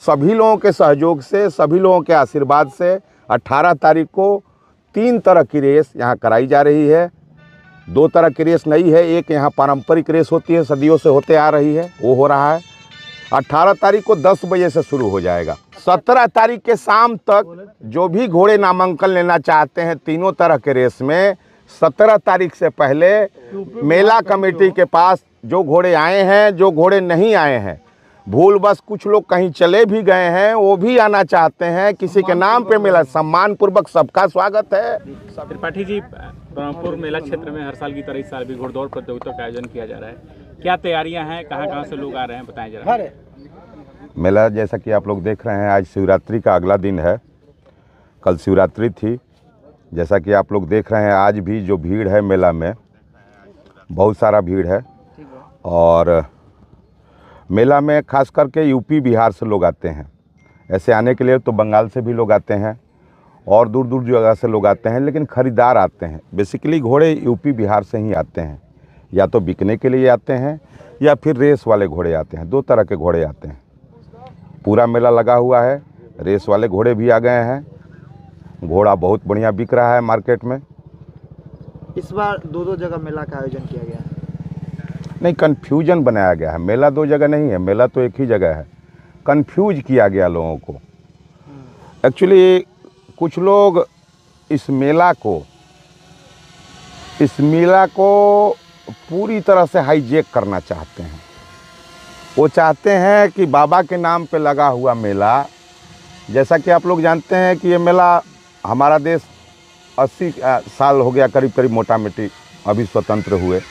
सभी लोगों के सहयोग से, सभी लोगों के आशीर्वाद से 18 तारीख को 3 तरह की रेस यहाँ कराई जा रही है। 2 तरह की रेस नहीं है, एक यहाँ पारंपरिक रेस होती है, सदियों से होते आ रही है, वो हो रहा है। 18 तारीख को 10 बजे से शुरू हो जाएगा। 17 तारीख के शाम तक जो भी घोड़े नामांकन लेना चाहते हैं तीनों तरह के रेस में, 17 तारीख से पहले मेला कमेटी के पास जो घोड़े आए हैं, जो घोड़े नहीं आए हैं, भूल बस कुछ लोग कहीं चले भी गए हैं, वो भी आना चाहते हैं, किसी के नाम पे मेला, सम्मान पूर्वक सबका स्वागत है। त्रिपाठी जी, बरहमपुर मेला क्षेत्र में हर साल की तरह इस साल भी घुड़दौड़ प्रतियोगिता का आयोजन किया जा रहा है। क्या तैयारियां हैं, कहां से लोग आ रहे हैं, बताएं जरा। मेला जैसा कि आप लोग देख रहे हैं, आज शिवरात्रि का अगला दिन है। कल शिवरात्रि थी। जैसा कि आप लोग देख रहे हैं, आज भी जो भीड़ है मेला में, बहुत सारा भीड़ है। और मेला में खास करके यूपी बिहार से लोग आते हैं। ऐसे आने के लिए तो बंगाल से भी लोग आते हैं और दूर दूर जगह से लोग आते हैं, लेकिन ख़रीदार आते हैं। बेसिकली घोड़े यूपी बिहार से ही आते हैं, या तो बिकने के लिए आते हैं या फिर रेस वाले घोड़े आते हैं। 2 तरह के घोड़े आते हैं। पूरा मेला लगा हुआ है, रेस वाले घोड़े भी आ गए हैं। घोड़ा बहुत बढ़िया बिक रहा है मार्केट में। इस बार 2 जगह मेला का आयोजन किया गया है। नहीं, कन्फ्यूजन बनाया गया है। मेला 2 जगह नहीं है, मेला तो एक ही जगह है। कन्फ्यूज किया गया लोगों को। एक्चुअली कुछ लोग इस मेला को पूरी तरह से हाईजेक करना चाहते हैं। वो चाहते हैं कि बाबा के नाम पे लगा हुआ मेला, जैसा कि आप लोग जानते हैं कि ये मेला, हमारा देश 80 साल हो गया करीब करीब मोटा मोटी अभी स्वतंत्र हुए।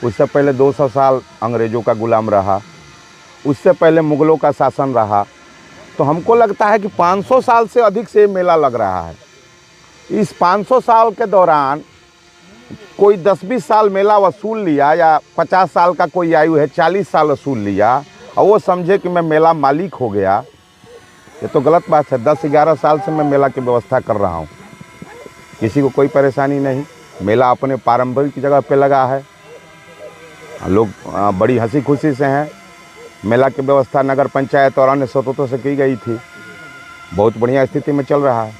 उससे पहले 200 साल अंग्रेज़ों का गुलाम रहा, उससे पहले मुग़लों का शासन रहा। तो हमको लगता है कि 500 साल से अधिक से मेला लग रहा है। इस 500 साल के दौरान कोई 10-20 साल मेला वसूल लिया, या 50 साल का कोई आयु है 40 साल वसूल लिया, और वो समझे कि मैं मेला मालिक हो गया, ये तो गलत बात है। 10-11 साल से मैं मेला की व्यवस्था कर रहा हूँ, किसी को कोई परेशानी नहीं। मेला अपने पारंपरिक जगह पे लगा है, लोग बड़ी हंसी खुशी से हैं। मेला की व्यवस्था नगर पंचायत और अन्य स्रोतों से की गई थी, बहुत बढ़िया स्थिति में चल रहा है।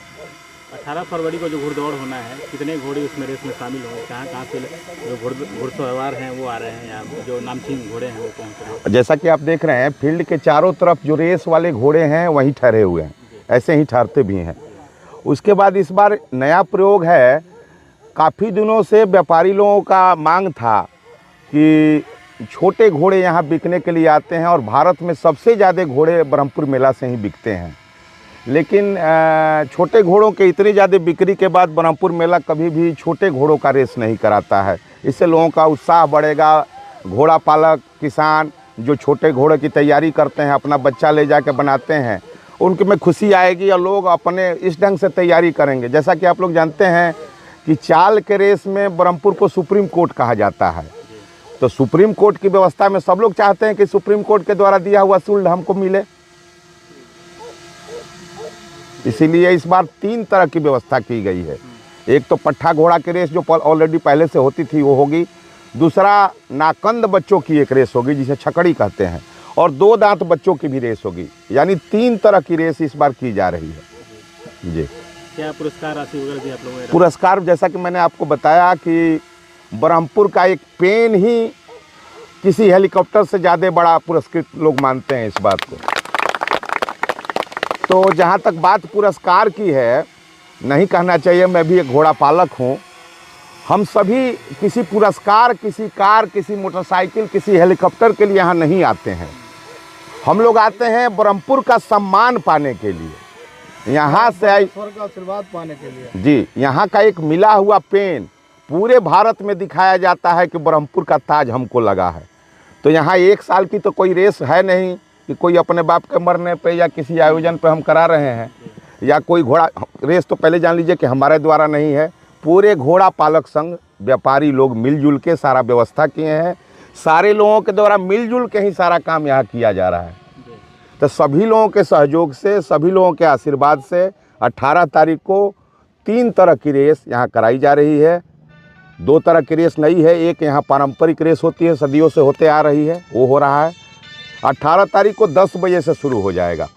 18 फरवरी को जो घुड़दौड़ होना है, कितने घोड़े उसमें रेस में शामिल होंगे? कहाँ से जो घुड़सवार हैं वो आ रहे हैं, या जो नामचीन घोड़े हैं वो पहुँच रहे हैं? जैसा कि आप देख रहे हैं, फील्ड के चारों तरफ जो रेस वाले घोड़े हैं वहीं ठहरे हुए हैं, ऐसे ही ठहरते भी हैं। उसके बाद इस बार नया प्रयोग है। काफ़ी दिनों से व्यापारी लोगों का मांग था कि छोटे घोड़े यहाँ बिकने के लिए आते हैं, और भारत में सबसे ज़्यादा घोड़े बरहमपुर मेला से ही बिकते हैं। लेकिन छोटे घोड़ों के इतनी ज़्यादा बिक्री के बाद बरहमपुर मेला कभी भी छोटे घोड़ों का रेस नहीं कराता है। इससे लोगों का उत्साह बढ़ेगा। घोड़ा पालक किसान जो छोटे घोड़े की तैयारी करते हैं, अपना बच्चा ले जाके बनाते हैं, उनके में खुशी आएगी और लोग अपने इस ढंग से तैयारी करेंगे। जैसा कि आप लोग जानते हैं कि चाल के रेस में बरहमपुर को सुप्रीम कोर्ट कहा जाता है। तो सुप्रीम कोर्ट की व्यवस्था में सब लोग चाहते हैं कि सुप्रीम कोर्ट के द्वारा दिया हुआ शुल्क हमको मिले। इसीलिए इस बार 3 तरह की व्यवस्था की गई है। एक तो पट्ठा घोड़ा की रेस जो ऑलरेडी पहले से होती थी वो होगी। दूसरा नाकंद बच्चों की एक रेस होगी जिसे छकड़ी कहते हैं, और 2 दांत बच्चों की भी रेस होगी। यानी 3 तरह की रेस इस बार की जा रही है। जी, क्या पुरस्कार राशि वगैरह भी आप लोगों ने? पुरस्कार जैसा कि मैंने आपको बताया कि बरहमपुर का एक पेन ही किसी हेलीकॉप्टर से ज़्यादा बड़ा पुरस्कृत लोग मानते हैं इस बात को। तो जहाँ तक बात पुरस्कार की है, नहीं कहना चाहिए, मैं भी एक घोड़ा पालक हूँ। हम सभी किसी पुरस्कार, किसी कार, किसी मोटरसाइकिल, किसी हेलीकॉप्टर के लिए यहाँ नहीं आते हैं। हम लोग आते हैं बरहमपुर का सम्मान पाने के लिए, यहाँ से आशीर्वाद पाने के लिए। जी, यहाँ का एक मिला हुआ पेन पूरे भारत में दिखाया जाता है कि बरहमपुर का ताज हमको लगा है। तो यहाँ 1 साल की तो कोई रेस है नहीं कि कोई अपने बाप के मरने पे या किसी आयोजन पे हम करा रहे हैं, या कोई घोड़ा रेस। तो पहले जान लीजिए कि हमारे द्वारा नहीं है, पूरे घोड़ा पालक संघ व्यापारी लोग मिलजुल के सारा व्यवस्था किए हैं। सारे लोगों के द्वारा मिलजुल के ही सारा काम यहाँ किया जा रहा है। तो सभी लोगों के सहयोग से, सभी लोगों के आशीर्वाद से 18 तारीख को 3 तरह की रेस यहाँ कराई जा रही है। 2 तरह की रेस नहीं है, एक यहाँ पारंपरिक रेस होती है, सदियों से होते आ रही है, वो हो रहा है। 18 तारीख को 10 बजे से शुरू हो जाएगा।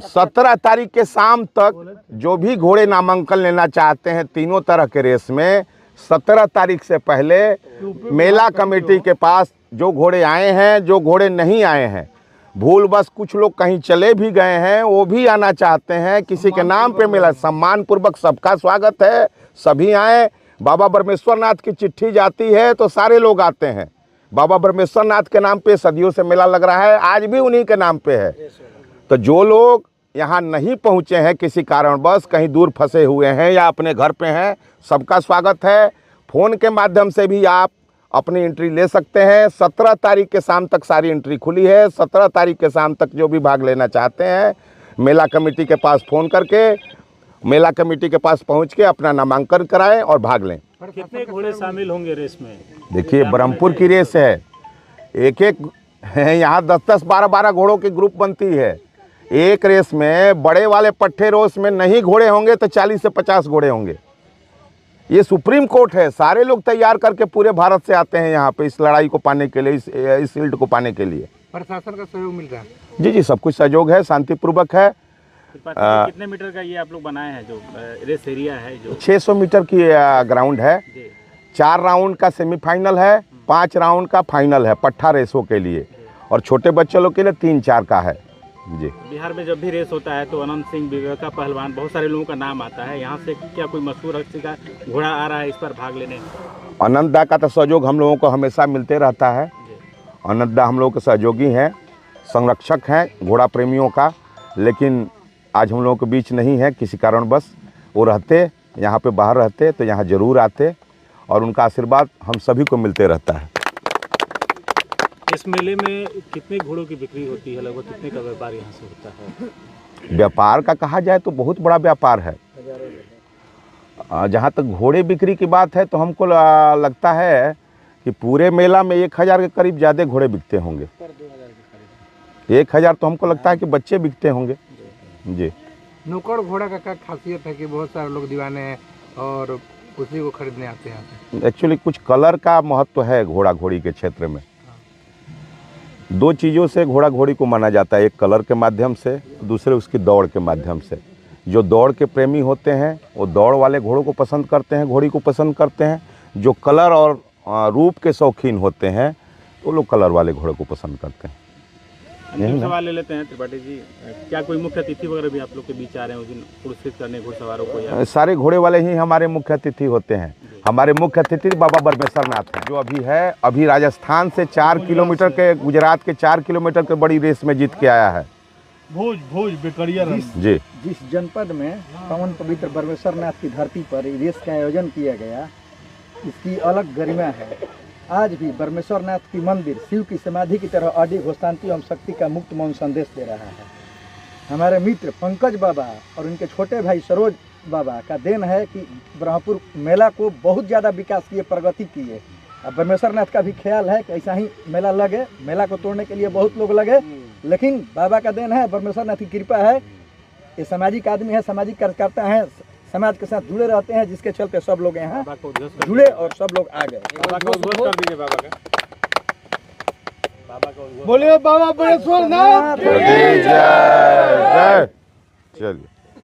17 तारीख के शाम तक जो भी घोड़े नामांकन लेना चाहते हैं तीनों तरह के रेस में, 17 तारीख से पहले मेला कमेटी के पास जो घोड़े आए हैं, जो घोड़े नहीं आए हैं, भूल बस कुछ लोग कहीं चले भी गए हैं, वो भी आना चाहते हैं, किसी के नाम पे मेला, सम्मान पूर्वक सबका स्वागत है, सभी आए। बाबा ब्रह्मेश्वर नाथ की चिट्ठी जाती है तो सारे लोग आते हैं। बाबा ब्रह्मेश्वर नाथ के नाम पे सदियों से मेला लग रहा है, आज भी उन्हीं के नाम पे है। तो जो लोग यहाँ नहीं पहुँचे हैं किसी कारणवश, कहीं दूर फंसे हुए हैं या अपने घर पे हैं, सबका स्वागत है। फ़ोन के माध्यम से भी आप अपनी एंट्री ले सकते हैं। 17 तारीख के शाम तक सारी एंट्री खुली है। 17 तारीख के शाम तक जो भी भाग लेना चाहते हैं, मेला कमेटी के पास फ़ोन करके, मेला कमेटी के पास पहुंच के अपना नामांकन कराएं और भाग लें। कितने घोड़े शामिल होंगे रेस में? देखिए, ब्रह्मपुर की रेस है, एक यहाँ 10-10, 12-12 घोड़ों की ग्रुप बनती है। एक रेस में बड़े वाले पट्टे रोस में नहीं घोड़े होंगे तो 40 से 50 घोड़े होंगे। ये सुप्रीम कोर्ट है, सारे लोग तैयार करके पूरे भारत से आते हैं यहाँ पे इस लड़ाई को पाने के लिए, इस शील्ड को पाने के लिए। प्रशासन का सहयोग मिल रहा है? जी, सब कुछ सहयोग है, शांतिपूर्वक है। कितने मीटर का ये आप लोग बनाए हैं जो रेस एरिया है? जो 600 मीटर की ग्राउंड है। 4 राउंड का सेमीफाइनल है, 5 राउंड का फाइनल है पट्ठा रेसों के लिए, और छोटे बच्चों लोग के लिए 3-4 का है। जी, बिहार में जब भी रेस होता है तो अनंत सिंह, विवेका पहलवान, बहुत सारे लोगों का नाम आता है। यहाँ से क्या कोई मशहूर हस्ती का घोड़ा आ रहा है इस पर भाग लेने? अनंत दा का तो सहयोग हम लोगों को हमेशा मिलते रहता है। अनंत दा हम लोगों के सहयोगी हैं, संरक्षक हैं घोड़ा प्रेमियों का, लेकिन आज हम लोगों के बीच नहीं है किसी कारणवश। वो रहते यहाँ पे, बाहर रहते तो यहाँ ज़रूर आते, और उनका आशीर्वाद हम सभी को मिलते रहता है। इस मेले में कितने घोड़ों की बिक्री होती है? लगभग कितने का व्यापार यहाँ से होता है? व्यापार का कहा जाए तो बहुत बड़ा व्यापार है। जहाँ तक घोड़े बिक्री की बात है तो हमको लगता है कि पूरे मेला में 1000 के करीब ज़्यादा घोड़े बिकते होंगे। 1000 तो हमको लगता है कि बच्चे बिकते होंगे। जी, नुक्कड़ घोड़ा का क्या खासियत है कि बहुत सारे लोग दीवाने हैं और उसी को खरीदने आते हैं? एक्चुअली कुछ कलर का महत्व है घोड़ा घोड़ी के क्षेत्र में। 2 चीज़ों से घोड़ा घोड़ी को माना जाता है, एक कलर के माध्यम से, दूसरे उसकी दौड़ के माध्यम से। जो दौड़ के प्रेमी होते हैं वो दौड़ वाले घोड़ों को पसंद करते हैं, घोड़ी को पसंद करते हैं। जो कलर और रूप के शौकीन होते हैं वो लोग कलर वाले घोड़े को पसंद करते हैं। अंतिम सवाल ले लेते हैं त्रिपाठी जी, क्या कोई मुख्य अतिथि वगैरह भी आप लोग के बीच आ रहे हैं उस दिन पुरस्कृत करने घुड़सवारों को? या सारे घोड़े वाले ही हमारे मुख्य अतिथि होते हैं। हमारे मुख्य अतिथि बाबा ब्रह्मेश्वर नाथ हैं, जो अभी राजस्थान से 4 किलोमीटर के, गुजरात के 4 किलोमीटर के बड़ी रेस में जीत के आया है। भोज बेकरिया जी, जिस जनपद में पावन पवित्र ब्रह्मेश्वर नाथ की धरती पर रेस का आयोजन किया गया, इसकी अलग गरिमा है। आज भी ब्रह्मेश्वर नाथ की मंदिर शिव की समाधि की तरह अडिग शांति एवं शक्ति का मुक्त मौन संदेश दे रहा है। हमारे मित्र पंकज बाबा और उनके छोटे भाई सरोज बाबा का देन है कि ब्रह्मपुर मेला को बहुत ज़्यादा विकास किए, प्रगति किए। अब ब्रह्मेश्वर नाथ का भी ख्याल है कि ऐसा ही मेला लगे। मेला को तोड़ने के लिए बहुत लोग लगे, लेकिन बाबा का देन है, ब्रह्मेश्वर नाथ की कृपा है। ये सामाजिक आदमी है, सामाजिक कार्यकर्ता हैं, समाज के साथ जुड़े रहते हैं, जिसके चलते सब लोग यहाँ जुड़े और सब लोग आ गए। बोलिए बाबा ब्रह्मेश्वर नाथ। जय। चलिए।